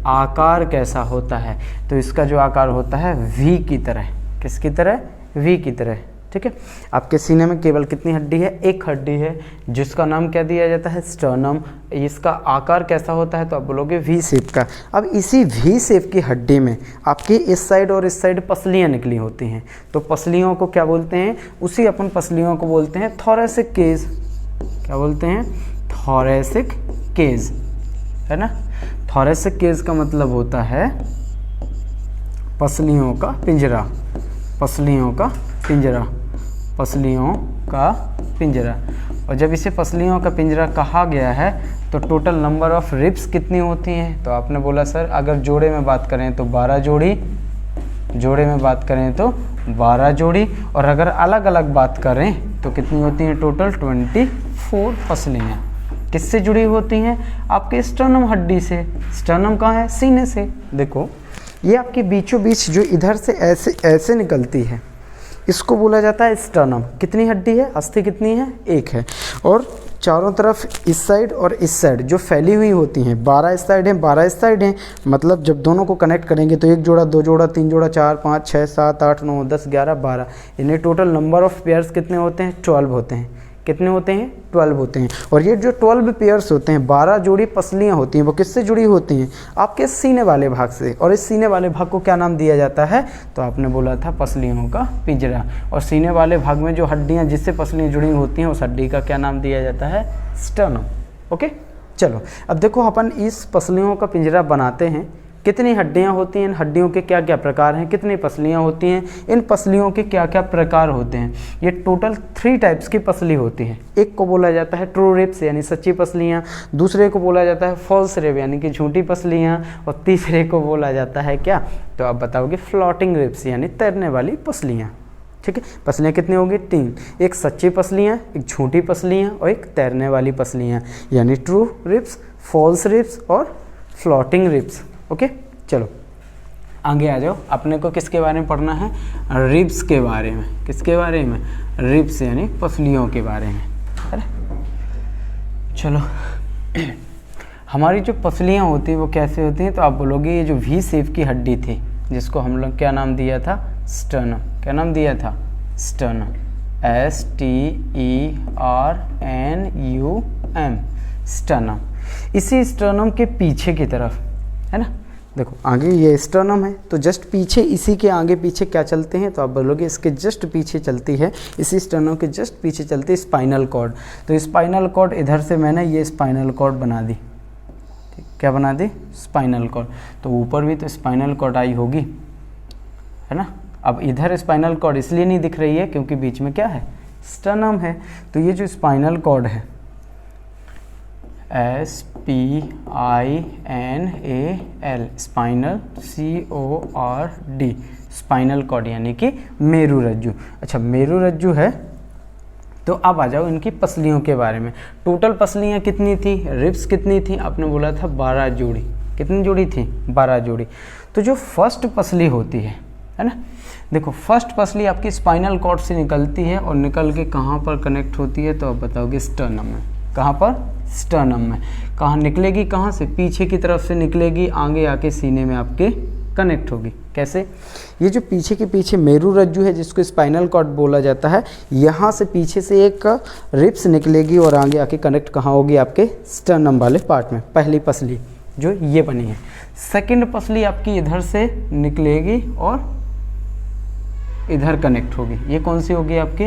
Speaker 1: आकार कैसा होता है? तो इसका जो आकार होता है वी की तरह। किसकी तरह? वी की तरह। ठीक है। आपके सीने में केवल कितनी हड्डी है? एक हड्डी है, जिसका नाम क्या दिया जाता है? स्टर्नम। इसका आकार कैसा होता है? तो आप बोलोगे वी शेप का। अब इसी वी शेप की हड्डी में आपकी इस साइड और इस साइड पसलियाँ निकली होती हैं, तो पसलियों को क्या बोलते हैं? उसी अपन पसलियों को बोलते हैं थोरैसिक केज। क्या बोलते हैं? थोरैसिक केज, है ना। थोरैसिक केज का मतलब होता है पसलियों का पिंजरा, पसलियों का पिंजरा, पसलियों का पिंजरा। और जब इसे पसलियों का पिंजरा कहा गया है तो टोटल नंबर ऑफ रिब्स कितनी होती हैं? तो आपने बोला सर अगर जोड़े में बात करें तो 12 जोड़ी, जोड़े में बात करें तो 12 जोड़ी, और अगर अलग अलग बात करें तो कितनी होती हैं? टोटल 24 पसलियाँ। किससे जुड़ी होती हैं? आपके स्टर्नम हड्डी से। स्टर्नम कहाँ है? सीने से। देखो ये आपके बीचों बीच जो इधर से ऐसे ऐसे निकलती है, इसको बोला जाता है स्टर्नम। कितनी हड्डी है? अस्थि कितनी है? एक है। और चारों तरफ इस साइड और इस साइड जो फैली हुई होती हैं, 12 इस साइड हैं, 12 इस साइड हैं, मतलब जब दोनों को कनेक्ट करेंगे तो 1 जोड़ा, 2 जोड़ा, 3 जोड़ा, 4, 5, 6, 7, 8, 9, 10, 11, 12, यानी टोटल नंबर ऑफ पेयर्स कितने होते हैं? 12 होते हैं। कितने होते हैं? 12 होते हैं। और ये जो 12 पेयर्स होते हैं, 12 जोड़ी पसलियाँ होती हैं, वो किससे जुड़ी होती हैं? आपके सीने वाले भाग से। और इस सीने वाले भाग को क्या नाम दिया जाता है? तो आपने बोला था पसलियों का पिंजरा। और सीने वाले भाग में जो हड्डियाँ जिससे पसलियाँ जुड़ी होती हैं, उस हड्डी का क्या नाम दिया जाता है? स्टर्नम। ओके, चलो अब देखो अपन इस पसलियों का पिंजरा बनाते हैं। कितनी हड्डियां होती हैं? इन हड्डियों के क्या क्या प्रकार हैं? कितनी पसलियां होती हैं? इन पसलियों के क्या क्या प्रकार होते हैं? ये टोटल 3 टाइप्स की पसली होती है। एक को बोला जाता है ट्रू रिब्स यानी सच्ची पसलियां, दूसरे को बोला जाता है फॉल्स रिब यानी कि झूठी पसलियां, और तीसरे को बोला जाता है क्या? तो आप बताओगे फ्लोटिंग रिब्स यानी तैरने वाली पसलियाँ। ठीक है, पसलियाँ कितनी होगी? 3। एक सच्ची पसलियाँ, एक झूठी पसलियाँ और एक तैरने वाली पसलियाँ, यानी ट्रू रिब्स, फॉल्स रिब्स और फ्लोटिंग रिब्स। ओके, चलो आगे आ जाओ। अपने को किसके बारे में पढ़ना है? रिब्स के बारे में। किसके बारे में? रिब्स यानी पसलियों के बारे में। अरे चलो हमारी जो पसलियाँ होती हैं वो कैसे होती हैं? तो आप बोलोगे ये जो वी शेप की हड्डी थी, जिसको हम लोग क्या नाम दिया था? स्टर्नम। क्या नाम दिया था? स्टर्नम। STERNUM, sternum. इसी स्टर्नम के पीछे की तरफ, है ना, देखो आगे ये स्टर्नम है, तो जस्ट पीछे, इसी के आगे पीछे क्या चलते हैं? तो आप बोलोगे इसके जस्ट पीछे चलती है, इसी स्टर्नम के जस्ट पीछे चलती है स्पाइनल कॉर्ड। तो स्पाइनल कॉर्ड इधर से मैंने ये स्पाइनल कॉर्ड बना दी। क्या बना दी? Spinal cord. तो ऊपर भी तो स्पाइनल कॉर्ड आई होगी, है ना। अब इधर स्पाइनल कॉर्ड इसलिए नहीं दिख रही है क्योंकि बीच में क्या है? स्टर्नम है। तो ये जो स्पाइनल कॉर्ड है SPINAL, spinal, CORD, spinal cord यानी कि मेरुरज्जु। अच्छा, मेरुरज्जु है। तो अब आ जाओ इनकी पसलियों के बारे में। टोटल पसलियाँ कितनी थी? रिब्स कितनी थी? आपने बोला था 12 जोड़ी। कितनी जोड़ी थी? 12 जोड़ी। तो जो फर्स्ट पसली होती है ना, देखो फर्स्ट पसली आपकी स्पाइनल कॉर्ड से निकलती है और निकल के कहाँ पर कनेक्ट होती है? तो आप बताओगे स्टर्नम में। कहाँ पर? स्टर्नम में। कहाँ निकलेगी? कहाँ से? पीछे की तरफ से निकलेगी, आगे आके सीने में आपके कनेक्ट होगी। कैसे? ये जो पीछे के पीछे मेरुरज्जु है, जिसको स्पाइनल कॉर्ड बोला जाता है, यहाँ से पीछे से एक रिब्स निकलेगी और आगे आके कनेक्ट कहाँ होगी? आपके स्टर्नम वाले पार्ट में। पहली पसली जो ये बनी है। सेकंड पसली आपकी इधर से निकलेगी और इधर कनेक्ट होगी। ये कौन सी होगी आपकी?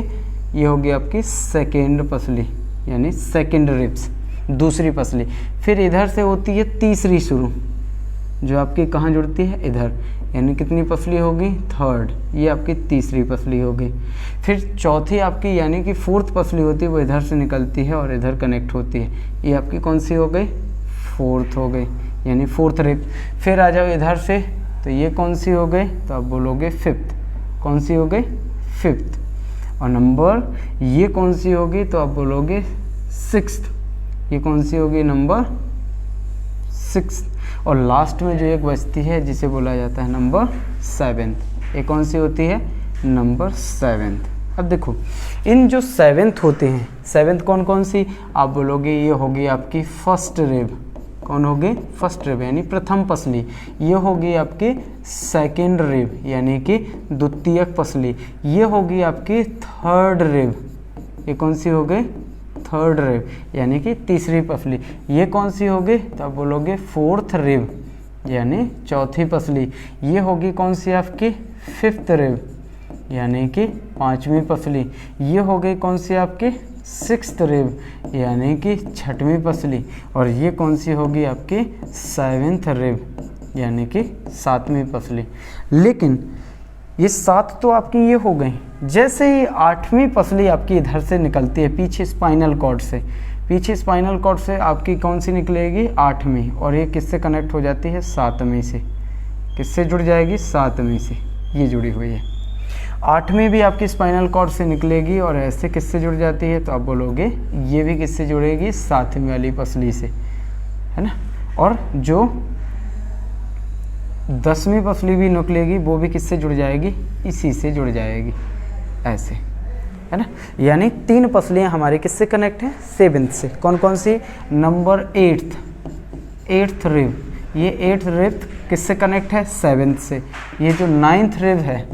Speaker 1: ये होगी आपकी सेकेंड पसली यानी सेकेंड रिब्स, दूसरी पसली। फिर इधर से होती है तीसरी शुरू, जो आपकी कहाँ जुड़ती है? इधर, यानी कितनी पसली होगी? थर्ड। ये आपकी तीसरी पसली होगी। फिर चौथी आपकी यानी कि फोर्थ पसली होती है, वो इधर से निकलती है और इधर कनेक्ट होती है। ये आपकी कौन सी हो गई? फोर्थ हो गई, यानी फोर्थ रिब। फिर आ जाओ इधर से, तो ये कौन सी हो गई? तो आप बोलोगे फिफ्थ। कौन सी हो गई? फिफ्थ। और नंबर ये कौन सी होगी? तो आप बोलोगे सिक्स्थ। ये कौन सी होगी? नंबर 6। और लास्ट में जो एक बचती है जिसे बोला जाता है नंबर 7। ये कौन सी होती है? नंबर 7। अब देखो इन जो 7th होते हैं, 7th कौन कौन सी? आप बोलोगे ये होगी आपकी फर्स्ट रिब। कौन होगी? फर्स्ट रिब यानी प्रथम पसली। ये होगी आपकी सेकेंड रिब यानी कि द्वितीयक पसली। ये होगी आपकी थर्ड रिब, ये कौन सी हो गई? थर्ड रिब यानी कि तीसरी पसली। ये कौन सी होगी? तो आप बोलोगे फोर्थ रिब यानी चौथी पसली। ये होगी कौन सी आपकी? फिफ्थ रिब यानी कि पांचवी पसली। ये हो गई कौन सी आपकी? सिक्स्थ रिब यानी कि छठवीं पसली। और ये कौन सी होगी आपकी? सेवेंथ रिब यानी कि सातवीं पसली। लेकिन ये 7 तो आपकी ये हो गई। जैसे ही 8वीं पसली आपकी इधर से निकलती है पीछे स्पाइनल कॉर्ड से, पीछे स्पाइनल कॉर्ड से आपकी कौन सी निकलेगी? 8वीं। और ये किससे कनेक्ट हो जाती है? 7वीं से। किससे जुड़ जाएगी? 7वीं से, ये जुड़ी हुई है। 8वीं भी आपकी स्पाइनल कॉर्ड से निकलेगी और ऐसे किससे जुड़ जाती है? तो आप बोलोगे ये भी किससे जुड़ेगी? 7वीं वाली पसली से, है ना। और जो 10वीं पसली भी निकलेगी वो भी किससे जुड़ जाएगी? इसी से जुड़ जाएगी, ऐसे, है ना। यानी 3 पसलियाँ हमारी किससे कनेक्ट हैं? 7th से। कौन कौन सी? नंबर 8th रिब, ये 8th रिब किससे कनेक्ट है? 7th से। ये जो 9th रिब है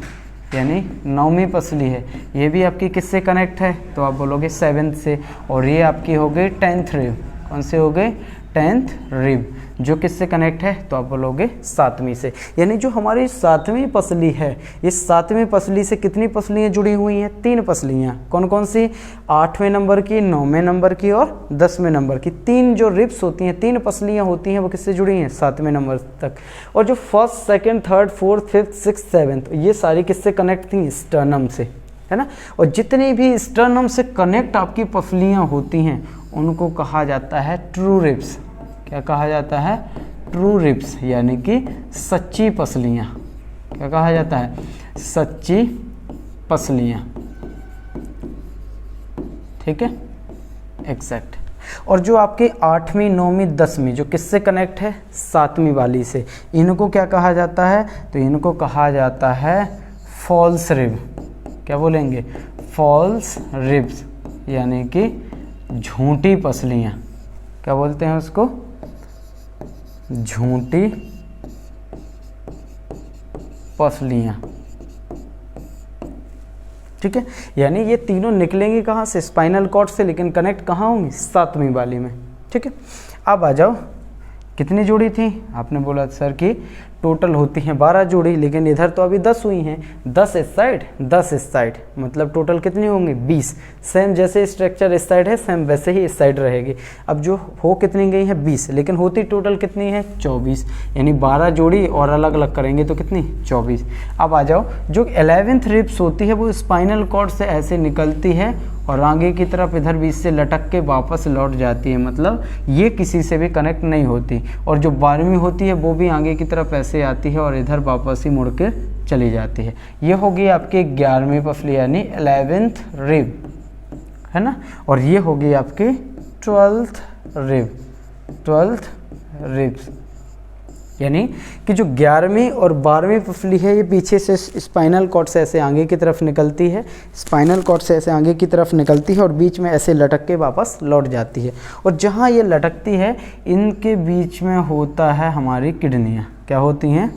Speaker 1: यानी 9वीं पसली है, ये भी आपकी किससे कनेक्ट है? तो आप बोलोगे 7th से। और ये आपकी हो गई 10th रिब, कौन से हो गए? 10th रिब, जो किससे कनेक्ट है? तो आप बोलोगे 7वीं से। यानी जो हमारी 7वीं पसली है, इस 7वीं पसली से कितनी पसलियाँ जुड़ी हुई हैं? 3 पसलियाँ। कौन कौन सी? 8वें नंबर की, 9वें नंबर की और 10वें नंबर की। 3 जो रिब्स होती हैं, 3 पसलियाँ होती हैं, वो किससे जुड़ी हैं? 7वें नंबर तक। और जो first, second, third, fourth, fifth, sixth, seventh, ये सारी किससे कनेक्ट थी? स्टर्नम से, है ना। और जितनी भी स्टर्नम से कनेक्ट आपकी पसलियाँ होती हैं उनको कहा जाता है ट्रू रिब्स। क्या कहा जाता है? ट्रू रिब्स यानी कि सच्ची पसलियाँ। क्या कहा जाता है? सच्ची पसलियाँ, ठीक है, एग्जैक्ट। और जो आपके 8वीं, 9वीं, 10वीं जो किससे कनेक्ट है? 7वीं वाली से, इनको क्या कहा जाता है? तो इनको कहा जाता है फॉल्स रिब। क्या बोलेंगे? फॉल्स रिब्स यानी कि झूठी पसलियाँ। क्या बोलते हैं उसको? झूठी पसलियाँ, ठीक है। यानी ये तीनों निकलेंगी कहाँ से? स्पाइनल कॉर्ड से, लेकिन कनेक्ट कहाँ होंगी? 7वीं वाली में, ठीक है। अब आ जाओ, कितनी जोड़ी थी? आपने बोला सर कि टोटल होती हैं 12 जोड़ी, लेकिन इधर तो अभी 10 हुई हैं। 10 इस साइड, 10 इस साइड, मतलब टोटल कितनी होंगी? 20। सेम जैसे स्ट्रक्चर इस साइड है, सेम वैसे ही इस साइड रहेगी। अब जो हो कितनी गई है? 20, लेकिन होती टोटल कितनी है? 24। यानी 12 जोड़ी और अलग अलग करेंगे तो कितनी? 24। अब आ जाओ, जो 11th रिब्स होती है वो स्पाइनल कॉर्ड से ऐसे निकलती है और आगे की तरफ इधर बीच से लटक के वापस लौट जाती है, मतलब ये किसी से भी कनेक्ट नहीं होती। और जो 12वीं होती है वो भी आगे की तरफ ऐसे आती है और इधर वापस ही मुड़ के चली जाती है। ये होगी आपकी 11वीं पसली यानी 11th रिब, है ना। और ये होगी आपकी 12th रिब, 12th रिब्स। यानी कि जो 11वीं और 12वीं पसली है ये पीछे से स्पाइनल कॉर्ड से ऐसे आगे की तरफ निकलती है, स्पाइनल कॉर्ड से ऐसे आगे की तरफ निकलती है और बीच में ऐसे लटक के वापस लौट जाती है। और जहाँ ये लटकती है इनके बीच में होता है हमारी किडनियाँ। क्या होती हैं?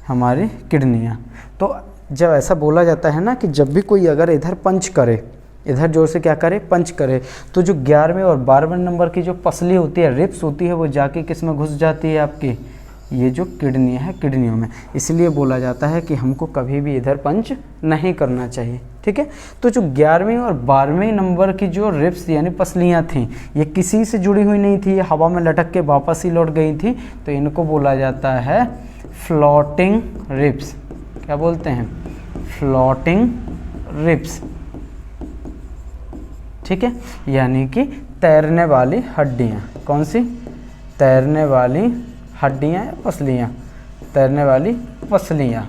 Speaker 1: हमारी किडनियाँ। तो जब ऐसा बोला जाता है ना कि जब भी कोई अगर इधर पंच करे, इधर जोर से क्या करे? पंच करे, तो जो 11वें और 12वें नंबर की जो पसली होती है, रिब्स होती है, वो जाके किस में घुस जाती है? आपकी ये जो किडनी है, किडनियों में। इसलिए बोला जाता है कि हमको कभी भी इधर पंच नहीं करना चाहिए, ठीक है। तो जो 11वीं और 12वें नंबर की जो रिब्स यानी पसलियाँ थीं, ये किसी से जुड़ी हुई नहीं थी, ये हवा में लटक के वापस ही लौट गई थी, तो इनको बोला जाता है फ्लोटिंग रिब्स। क्या बोलते हैं? फ्लोटिंग रिब्स, ठीक है। यानी कि तैरने वाली हड्डियाँ। कौन सी? तैरने वाली हड्डियाँ या पसलियाँ? तैरने वाली पसलियाँ,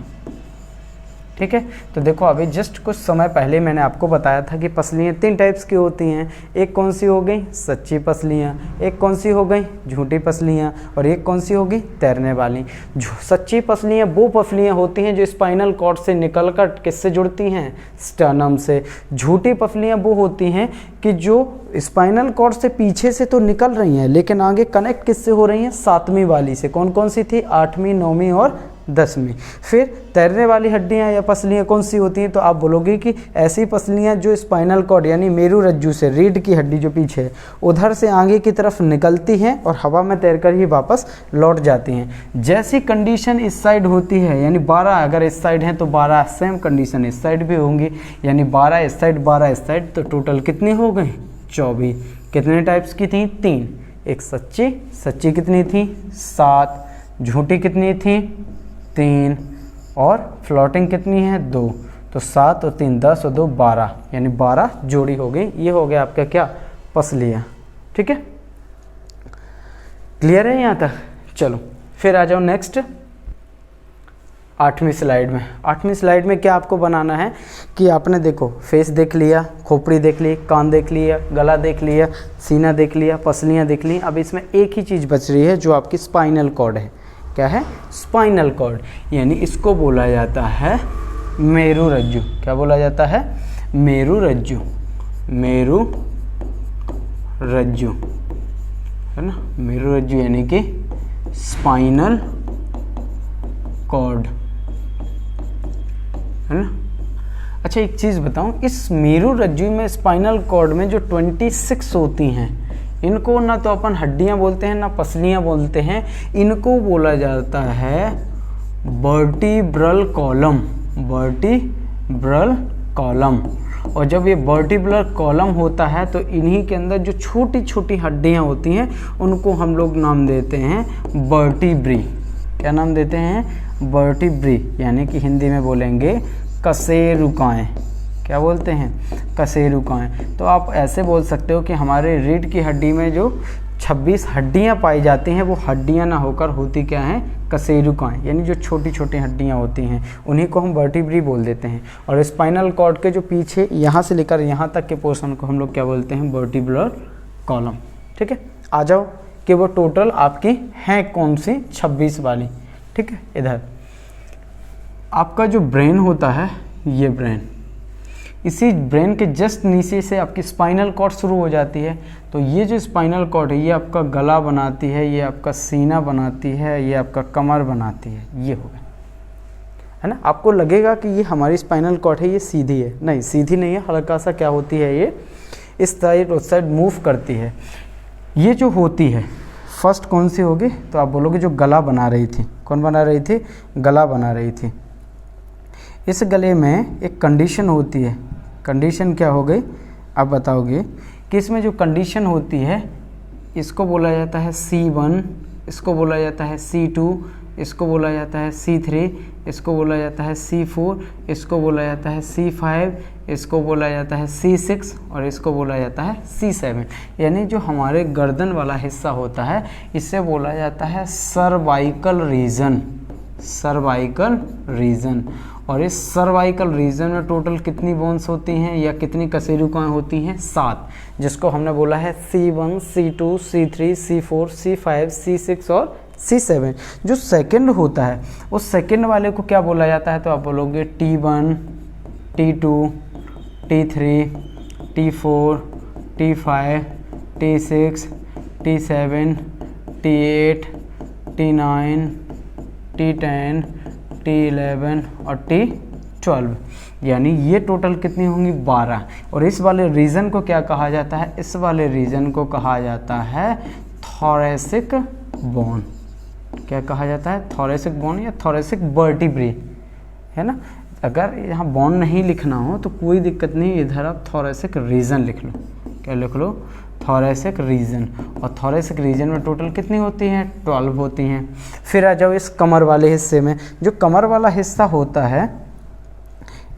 Speaker 1: ठीक है। तो देखो अभी जस्ट कुछ समय पहले मैंने आपको बताया था कि पसलियाँ 3 टाइप्स की होती हैं। एक कौन सी हो गई, सच्ची पसलियाँ, एक कौन सी हो गई, झूठी पसलियाँ, और एक कौन सी होगी, तैरने वाली। सच्ची पसलियाँ वो पसलियाँ होती हैं जो स्पाइनल कॉर्ड से निकलकर किससे जुड़ती हैं, स्टर्नम से। झूठी पसलियाँ वो होती हैं कि जो स्पाइनल कॉर्ड से पीछे से तो निकल रही हैं लेकिन आगे कनेक्ट किससे हो रही हैं, 7वीं वाली से। कौन कौन सी थी, 8वीं, 9वीं और 10वीं। फिर तैरने वाली हड्डियां या पसलियां कौन सी होती हैं, तो आप बोलोगे कि ऐसी पसलियां जो स्पाइनल कॉर्ड यानी मेरू रज्जु से, रीढ़ की हड्डी जो पीछे है उधर से आगे की तरफ निकलती हैं और हवा में तैरकर ही वापस लौट जाती हैं। जैसी कंडीशन इस साइड होती है, यानी 12 अगर इस साइड हैं तो 12, सेम कंडीशन इस साइड भी होंगी, यानी 12 इस साइड 12 इस साइड, तो टोटल कितनी हो गई, 24। कितने टाइप्स की थी, 3। एक सच्ची, सच्ची कितनी थी, 7। झूठी कितनी थी, 3। और फ्लोटिंग कितनी है, 2। तो 7 और 3 10 और 2 12, यानी 12 जोड़ी हो गई। ये हो गया आपका क्या, पसलियाँ। ठीक है, क्लियर है यहाँ तक। चलो फिर आ जाओ नेक्स्ट 8वीं स्लाइड में। 8वीं स्लाइड में क्या आपको बनाना है कि आपने देखो फेस देख लिया, खोपड़ी देख ली, कान देख लिया, गला देख लिया, सीना देख लिया, पसलियाँ देख ली। अब इसमें एक ही चीज़ बच रही है जो आपकी स्पाइनल कॉर्ड है। क्या है, स्पाइनल कॉर्ड, यानी इसको बोला जाता है मेरू रज्जु। क्या बोला जाता है, मेरू रज्जु। मेरू रज्जु है ना, मेरू रज्जु यानी कि स्पाइनल कॉर्ड है ना। अच्छा एक चीज़ बताऊं, इस मेरू रज्जु में स्पाइनल कॉर्ड में जो 26 होती हैं, इनको ना तो अपन हड्डियां बोलते हैं ना पसलियां बोलते हैं, इनको बोला जाता है वर्टिब्रल कॉलम। Vertebral column. और जब ये वर्टिब्रल कॉलम होता है तो इन्हीं के अंदर जो छोटी छोटी हड्डियां होती हैं उनको हम लोग नाम देते हैं वर्टिब्री। क्या नाम देते हैं, वर्टिब्री, यानी कि हिंदी में बोलेंगे कशेरुकाएँ। क्या बोलते हैं, कशेरुकाएँ। तो आप ऐसे बोल सकते हो कि हमारे रीढ़ की हड्डी में जो 26 हड्डियाँ पाई जाती हैं वो हड्डियाँ ना होकर होती क्या हैं, कशेरुकाएँ, यानी जो छोटी छोटी हड्डियाँ होती हैं उन्हीं को हम वर्टिब्री बोल देते हैं। और स्पाइनल कॉर्ड के जो पीछे यहाँ से लेकर यहाँ तक के पोर्शन को हम लोग क्या बोलते हैं, वर्टिब्रल कॉलम। ठीक है, आ जाओ कि वो टोटल आपकी हैं कौन सी, 26 वाली। ठीक है, इधर आपका जो ब्रेन होता है, ये ब्रेन, इसी ब्रेन के जस्ट नीचे से आपकी स्पाइनल कॉर्ड शुरू हो जाती है। तो ये जो स्पाइनल कॉर्ड है ये आपका गला बनाती है, ये आपका सीना बनाती है, ये आपका कमर बनाती है। ये हो गया है ना। आपको लगेगा कि ये हमारी स्पाइनल कॉर्ड है, ये सीधी है, नहीं सीधी नहीं है, हल्का सा क्या होती है, ये इस साइड उस साइड मूव करती है। ये जो होती है फर्स्ट कौन सी होगी, तो आप बोलोगे जो गला बना रही थी। कौन बना रही थी, गला बना रही थी। इस गले में एक कंडीशन होती है, कंडीशन क्या हो गई, आप बताओगे कि इसमें जो कंडीशन होती है इसको बोला जाता है C1, इसको बोला जाता है C2, इसको बोला जाता है C3, इसको बोला जाता है C4, इसको बोला जाता है C5, इसको बोला जाता है C6 और इसको बोला जाता है C7। यानी जो हमारे गर्दन वाला हिस्सा होता है इससे बोला जाता है सर्वाइकल रीजन। Cervical region. और इस सर्वाइकल रीजन में टोटल कितनी बोन्स होती हैं या कितनी कशेरुकाएँ होती हैं, 7, जिसको हमने बोला है C1, C2, C3, C4, C5, C6 और C7। जो सेकंड होता है उस सेकंड वाले को क्या बोला जाता है, तो आप बोलोगे T1, T2, T3, T4, T5, T6, T7, T8, T9, T10, T11 और T12, यानी ये टोटल कितनी होंगी, 12। और इस वाले रीजन को क्या कहा जाता है, इस वाले रीजन को कहा जाता है थोरेसिक बोन। क्या कहा जाता है, थोरेसिक बोन या थोरेसिक वर्टिब्री, है ना। अगर यहाँ बोन नहीं लिखना हो तो कोई दिक्कत नहीं, इधर आप थोरेसिक रीजन लिख लो। क्या लिख लो, थोरेसिक रीजन। और थोरेसिक रीजन में टोटल कितनी होती हैं, 12 होती हैं। फिर आ जाओ इस कमर वाले हिस्से में। जो कमर वाला हिस्सा होता है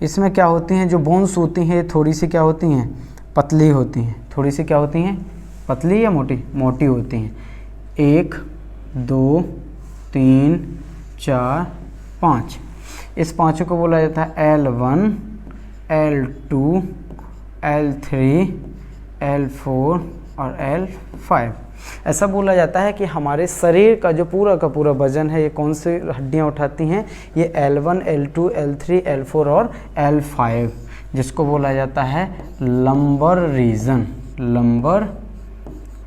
Speaker 1: इसमें क्या होती हैं, जो बोन्स होती हैं थोड़ी सी क्या होती हैं, पतली होती हैं। थोड़ी सी क्या होती हैं, पतली या मोटी, मोटी होती हैं। 1 2 3 4 5। इस पांचों को बोला जाता है L1, L2, L3, L4 और L5। ऐसा बोला जाता है कि हमारे शरीर का जो पूरा का पूरा वजन है ये कौन सी हड्डियाँ उठाती हैं, ये L1, L2, L3, L4 और L5, जिसको बोला जाता है लंबर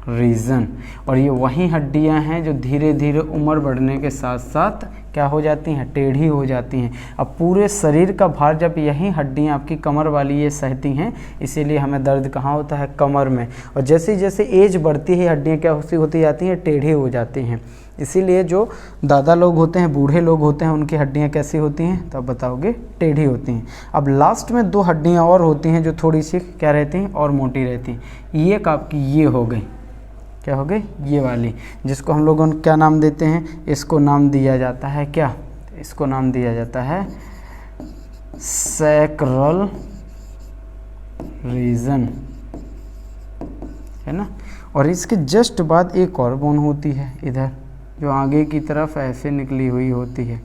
Speaker 1: रीजन। और ये वही हड्डियां हैं जो धीरे धीरे उम्र बढ़ने के साथ साथ क्या हो जाती हैं, टेढ़ी हो जाती हैं। अब पूरे शरीर का भार जब यही हड्डियां आपकी कमर वाली ये सहती हैं, इसीलिए हमें दर्द कहाँ होता है, कमर में। और जैसे जैसे एज बढ़ती है हड्डियां क्या होती जाती हैं, टेढ़ी हो जाती हैं। इसीलिए जो दादा लोग होते हैं, बूढ़े लोग होते हैं, उनकी हड्डियां कैसी होती हैं, तो आप बताओगे टेढ़ी होती हैं। अब लास्ट में 2 हड्डियां और होती हैं जो थोड़ी सी क्या रहती हैं, और मोटी रहती हैं। ये आपकी ये हो गई, क्या हो गई, ये वाली, जिसको हम लोगों क्या नाम देते हैं, इसको नाम दिया जाता है क्या, इसको नाम दिया जाता है सैक्रल रीजन, है ना। और इसके जस्ट बाद एक और बोन होती है इधर, जो आगे की तरफ ऐसे निकली हुई होती है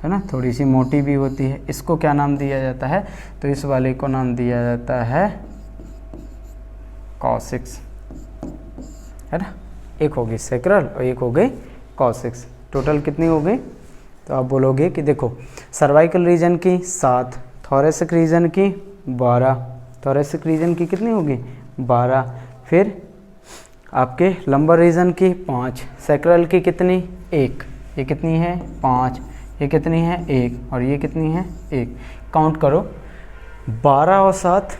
Speaker 1: ना, थोड़ी सी मोटी भी होती है। इसको क्या नाम दिया जाता है, तो इस वाले को नाम दिया जाता है कॉसिक्स, है ना। एक हो गई सैक्रल और एक हो गई कॉसिक्स, टोटल कितनी हो गई, तो आप बोलोगे कि देखो सर्वाइकल रीजन की 7, थोरेसिक रीजन की 12, थोरेसिक रीजन की कितनी होगी 12, फिर आपके लंबर रीजन की 5, सैक्रल की कितनी 1, ये कितनी है 5, ये कितनी है 1 और ये कितनी है 1। काउंट करो 12 और 7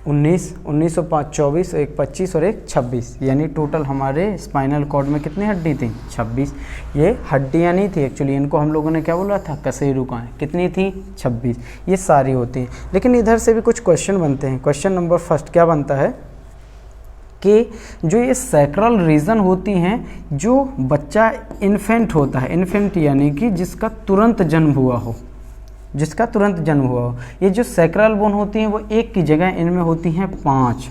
Speaker 1: 19, 19 और 5 24, एक 25 और एक 26, यानी टोटल हमारे स्पाइनल कॉर्ड में कितनी हड्डी थी 26। ये हड्डियाँ नहीं थी एक्चुअली, इनको हम लोगों ने क्या बोला था, कशेरुकाएं, कितनी थी 26, ये सारी होती हैं। लेकिन इधर से भी कुछ क्वेश्चन बनते हैं। क्वेश्चन नंबर फर्स्ट क्या बनता है कि जो ये सैक्रल रीजन होती हैं, जो बच्चा इन्फेंट होता है, इन्फेंट यानी कि जिसका तुरंत जन्म हुआ हो, जिसका तुरंत जन्म हुआ हो, ये जो सैक्रल बोन होती हैं वो एक की जगह इनमें होती हैं 5,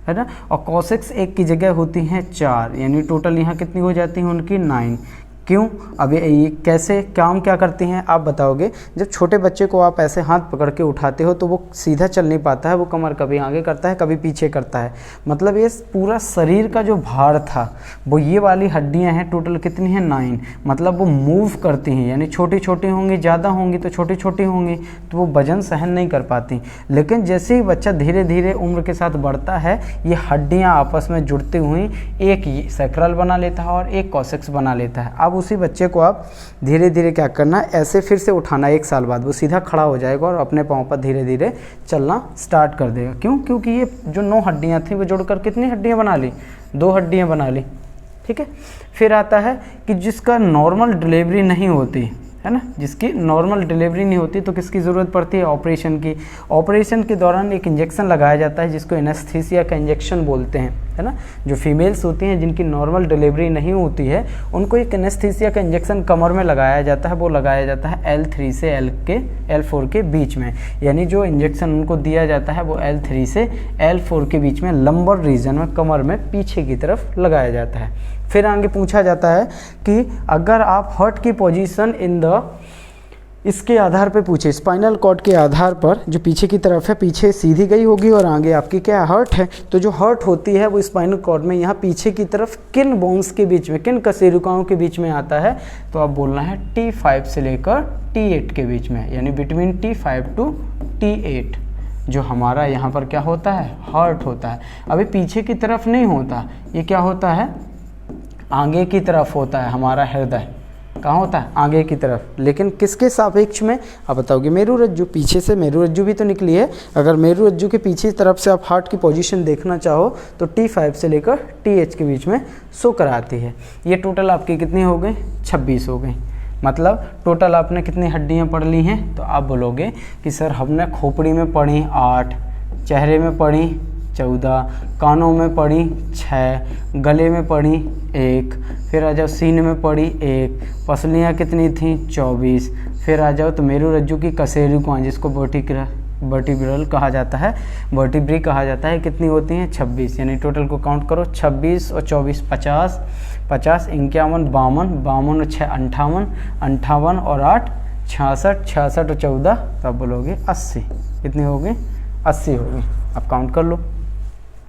Speaker 1: है ना। और कॉसिक्स एक की जगह होती हैं 4, यानी टोटल यहाँ कितनी हो जाती हैं उनकी 9। क्यों, अब ये कैसे काम क्या करती हैं आप बताओगे। जब छोटे बच्चे को आप ऐसे हाथ पकड़ के उठाते हो तो वो सीधा चल नहीं पाता है, वो कमर कभी आगे करता है कभी पीछे करता है। मतलब ये पूरा शरीर का जो भार था वो ये वाली हड्डियां हैं, टोटल कितनी हैं 9। मतलब वो मूव करती हैं, यानी छोटी छोटी होंगी, ज़्यादा होंगी तो छोटी छोटी होंगी, तो वो वजन सहन नहीं कर पाती। लेकिन जैसे ही बच्चा धीरे धीरे उम्र के साथ बढ़ता है, ये हड्डियाँ आपस में जुड़ती हुई एक सैक्रल बना लेता है और एक कॉसिक्स बना लेता है। अब उसी बच्चे को आप धीरे धीरे क्या करना, ऐसे फिर से उठाना, 1 साल बाद वो सीधा खड़ा हो जाएगा और अपने पाँव पर धीरे धीरे चलना स्टार्ट कर देगा। क्यों, क्योंकि ये जो 9 हड्डियाँ थी वो जुड़कर कितनी हड्डियाँ बना ली, 2 हड्डियाँ बना ली, ठीक है। फिर आता है कि जिसका नॉर्मल डिलीवरी नहीं होती है ना, जिसकी नॉर्मल डिलीवरी नहीं होती तो किसकी ज़रूरत पड़ती है, ऑपरेशन की। ऑपरेशन के दौरान एक इंजेक्शन लगाया जाता है जिसको एनेस्थीसिया का इंजेक्शन बोलते हैं, है ना। जो फीमेल्स होती हैं जिनकी नॉर्मल डिलीवरी नहीं होती है, उनको एक एनेस्थीसिया का इंजेक्शन कमर में लगाया जाता है। वो लगाया जाता है L3 से L4 के बीच में, यानी जो इंजेक्शन उनको दिया जाता है वो L3 से L4 के बीच में लंबर रीजन में, कमर में पीछे की तरफ लगाया जाता है। फिर आगे पूछा जाता है कि अगर आप हार्ट की पोजीशन इन द, इसके आधार पे पूछे, स्पाइनल कॉर्ड के आधार पर, जो पीछे की तरफ है पीछे सीधी गई होगी और आगे आपकी क्या हार्ट है, तो जो हार्ट होती है वो स्पाइनल कॉर्ड में यहाँ पीछे की तरफ किन बोन्स के बीच में, किन कशेरुकाओं के बीच में आता है, तो आप बोलना है T5 से लेकर T8 के बीच में, यानी बिटवीन T5 टू T8 जो हमारा यहाँ पर क्या होता है, हार्ट होता है। अभी पीछे की तरफ नहीं होता, ये क्या होता है, आगे की तरफ होता है हमारा हृदय। कहाँ होता है, आगे की तरफ। लेकिन किसके सापेक्ष में, आप बताओगे मेरुरज्जु, पीछे से मेरुरज्जु भी तो निकली है। अगर मेरुरज्जु के पीछे तरफ से आप हार्ट की पोजीशन देखना चाहो तो T5 से लेकर TH के बीच में शो कराती है। ये टोटल आपकी कितनी हो गई, 26 हो गई। मतलब टोटल आपने कितनी हड्डियाँ पढ़ ली हैं, तो आप बोलोगे कि सर हमने खोपड़ी में पढ़ी 8, चेहरे में पढ़ी 14, कानों में पढ़ी 6, गले में पढ़ी 1, फिर आ जाओ सीने में पढ़ी 1, पसलियाँ कितनी थी 24, फिर आ जाओ तो मेरुरज्जु की कशेरुकाएं जिसको वर्टिब्रल कहा जाता है, वर्टिब्री कहा जाता है, कितनी होती हैं 26। यानी टोटल को काउंट करो, 26 और 24 50, 50 51 52, 52 और 6 58, 58 और 8 66, 66 और 14, तो आप बोलोगे 80। कितनी होगी? 80 होगी। आप काउंट कर लो।